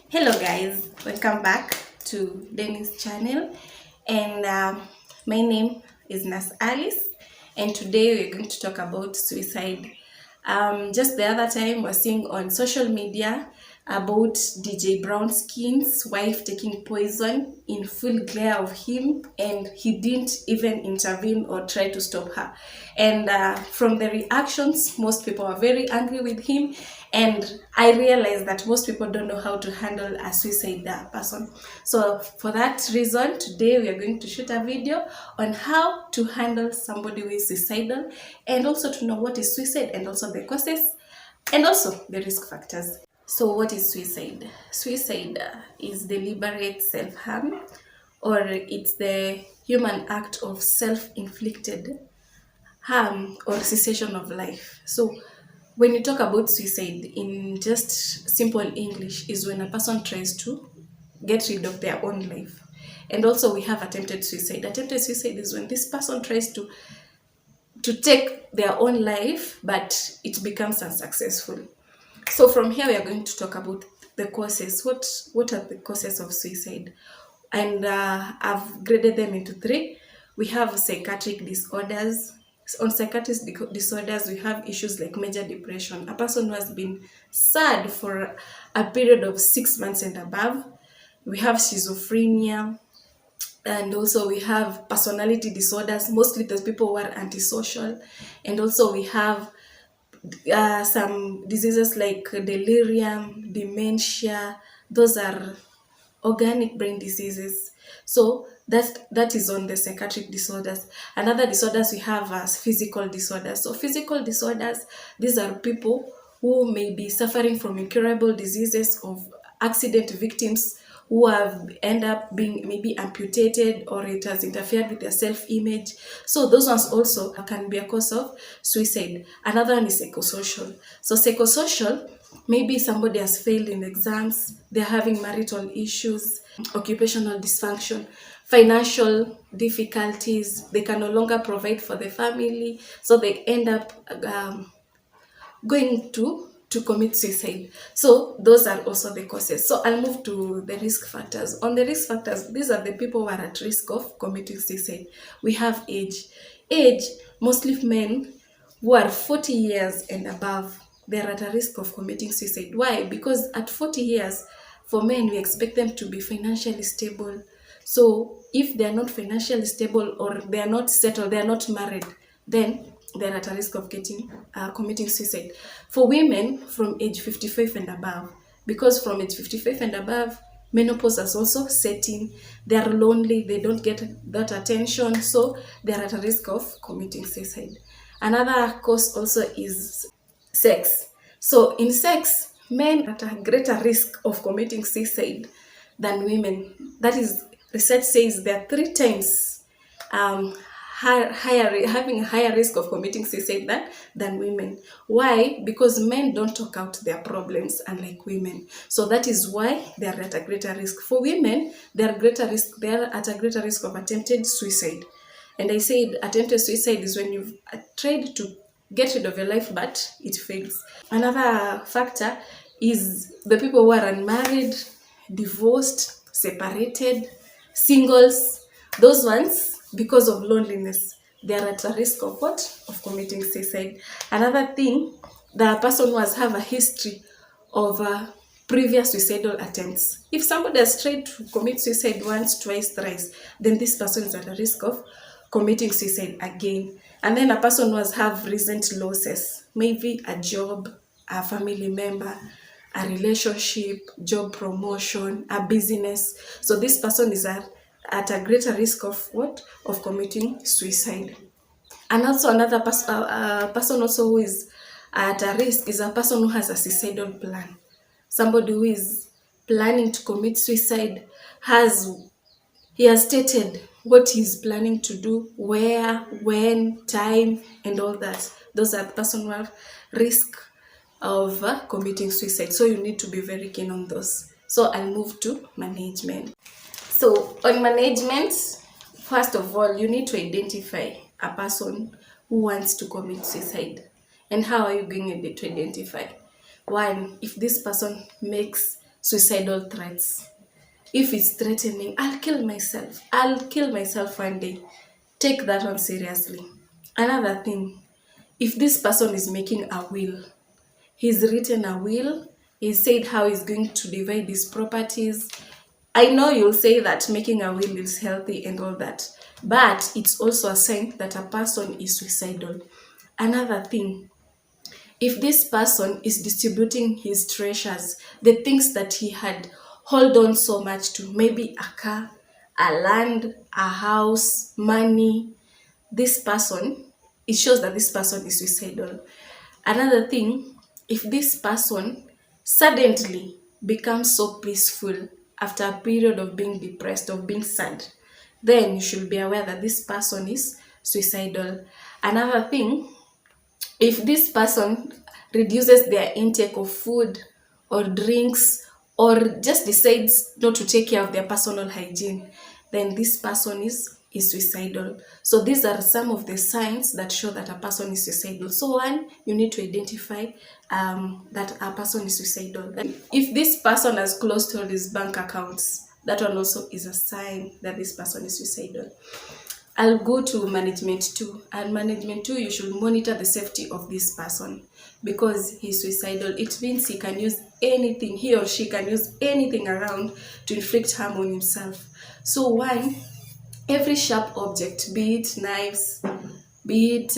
Hello guys, welcome back to Dennis channel, and my name is Nas Alice, and today we're going to talk about suicide. Just the other time we're seeing on social media about DJ Brownskin's wife taking poison in full glare of him, and he didn't even intervene or try to stop her. And from the reactions, most people are very angry with him, and I realized that most people don't know how to handle a suicide person. So for that reason, today we are going to shoot a video on how to handle somebody who is suicidal, and also to know what is suicide, and also the causes, and also the risk factors. So what is suicide? Suicide is deliberate self-harm, or it's the human act of self-inflicted harm or cessation of life. So when you talk about suicide in just simple English, is when a person tries to get rid of their own life. And also we have attempted suicide. Attempted suicide is when this person tries to take their own life, but it becomes unsuccessful. So from here we are going to talk about the causes. What are the causes of suicide? And I've graded them into three. We have psychiatric disorders. On psychiatric disorders, we have issues like major depression, a person who has been sad for a period of 6 months and above. We have schizophrenia, and also we have personality disorders, mostly those people who are antisocial. And also we have some diseases like delirium, dementia. Those are organic brain diseases. So that is on the psychiatric disorders. Another disorders we have as physical disorders. So physical disorders, these are people who may be suffering from incurable diseases, of accident victims who have end up being maybe amputated, or it has interfered with their self-image. So those ones also can be a cause of suicide. Another one is psychosocial. So psychosocial, maybe somebody has failed in exams, they're having marital issues, occupational dysfunction, financial difficulties, they can no longer provide for the family, so they end up going to commit suicide. So those are also the causes. So I'll move to the risk factors. On the risk factors, these are the people who are at risk of committing suicide. We have age, mostly men who are 40 years and above, they're at a risk of committing suicide. Why? Because at 40 years, for men, we expect them to be financially stable. So if they are not financially stable, or they are not settled, they are not married, then they're at a risk of getting committing suicide. For women from age 55 and above, because from age 55 and above, menopause is also setting, they are lonely, they don't get that attention, so they're at a risk of committing suicide. Another cause also is sex. So in sex, men are at a greater risk of committing suicide than women. That is, research says they are 3 times having a higher risk of committing suicide than women. Why? Because men don't talk out their problems, unlike women. So that is why they are at a greater risk. For women, they are at a greater risk of attempted suicide. And I said attempted suicide is when you've tried to get rid of your life, but it fails. Another factor is the people who are unmarried, divorced, separated, singles. Those ones, because of loneliness, they are at a risk of what? Of committing suicide. Another thing, the person who has have a history of previous suicidal attempts. If somebody has tried to commit suicide once, twice, thrice, then this person is at a risk of committing suicide again. And then a person who has have recent losses, maybe a job, a family member, a relationship, job promotion, a business. So this person is at a greater risk of what? Of committing suicide. And also another person also who is at a risk is a person who has a suicidal plan. Somebody who is planning to commit suicide, he has stated what he's planning to do, where, when, time, and all that. Those are the person who have risk of committing suicide. So you need to be very keen on those. So I'll move to management. So on management, first of all, you need to identify a person who wants to commit suicide. And how are you going to identify? One, if this person makes suicidal threats. If it's threatening, I'll kill myself one day, take that one seriously. Another thing, if this person is making a will, he's written a will, he said how he's going to divide his properties. I know you'll say that making a will is healthy and all that, but it's also a sign that a person is suicidal. Another thing, if this person is distributing his treasures, the things that he had hold on so much to, maybe a car, a land, a house, money, this person, it shows that this person is suicidal. Another thing, if this person suddenly becomes so peaceful after a period of being depressed, of being sad, then you should be aware that this person is suicidal. Another thing, if this person reduces their intake of food or drinks, or just decides not to take care of their personal hygiene, then this person is suicidal. So these are some of the signs that show that a person is suicidal. So one, you need to identify that a person is suicidal. If this person has closed all his bank accounts, that one also is a sign that this person is suicidal. I'll go to management 2. And management 2, you should monitor the safety of this person, because he's suicidal. It means he can use anything, he or she can use anything around to inflict harm on himself. So one, every sharp object, be it knives, be it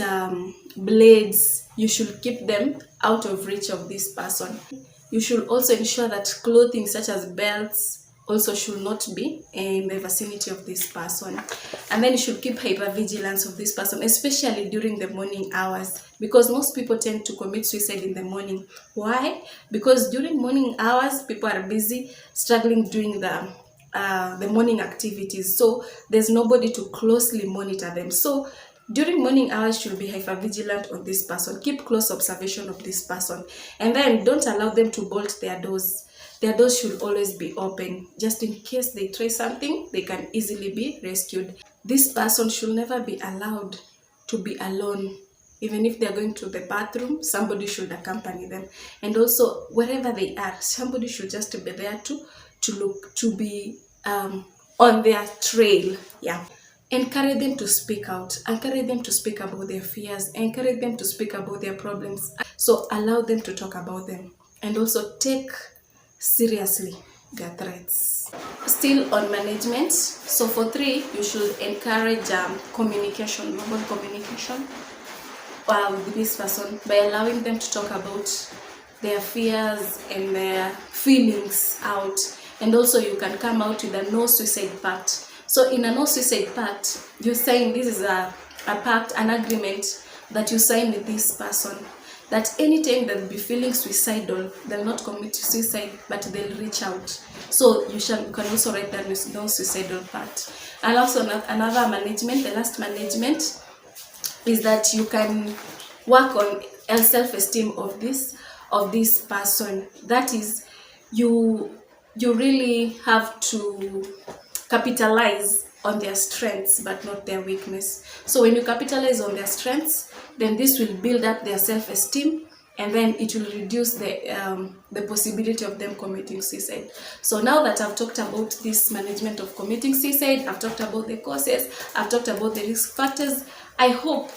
blades, you should keep them out of reach of this person. You should also ensure that clothing such as belts also should not be in the vicinity of this person. And then you should keep hypervigilance of this person, especially during the morning hours, because most people tend to commit suicide in the morning. Why? Because during morning hours, people are busy struggling doing the morning activities, so there's nobody to closely monitor them. So during morning hours, should be hypervigilant on this person, keep close observation of this person, and then don't allow them to bolt their doors. Their doors should always be open, just in case they try something, they can easily be rescued. This person should never be allowed to be alone. Even if they're going to the bathroom, somebody should accompany them. And also, wherever they are, somebody should just be there to look, to be on their trail. Yeah. Encourage them to speak out. Encourage them to speak about their fears. Encourage them to speak about their problems. So allow them to talk about them. And also take seriously their threats. Still on management, so for 3, you should encourage communication, verbal communication with this person, by allowing them to talk about their fears and their feelings out. And also you can come out with a no suicide pact. So in a no suicide pact, you're saying this is a pact, an agreement that you sign with this person, that anytime they'll be feeling suicidal, they'll not commit suicide, but they'll reach out. So you can also write that no suicidal pact. And also another management, the last management, is that you can work on self-esteem of this person. That is, you really have to capitalize on their strengths but not their weakness. So when you capitalize on their strengths, then this will build up their self-esteem, and then it will reduce the possibility of them committing suicide. So now that I've talked about this management of committing suicide, I've talked about the causes, I've talked about the risk factors, I hope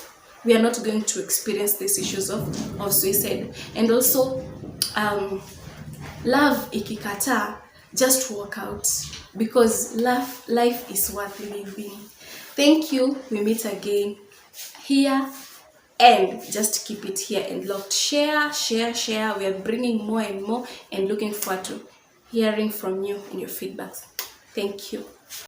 we are not going to experience these issues of suicide. And also, love ikikataa, just walk out, because life is worth living. Thank you. We meet again here, and just keep it here and locked. Share. We are bringing more and more, and looking forward to hearing from you and your feedbacks. Thank you.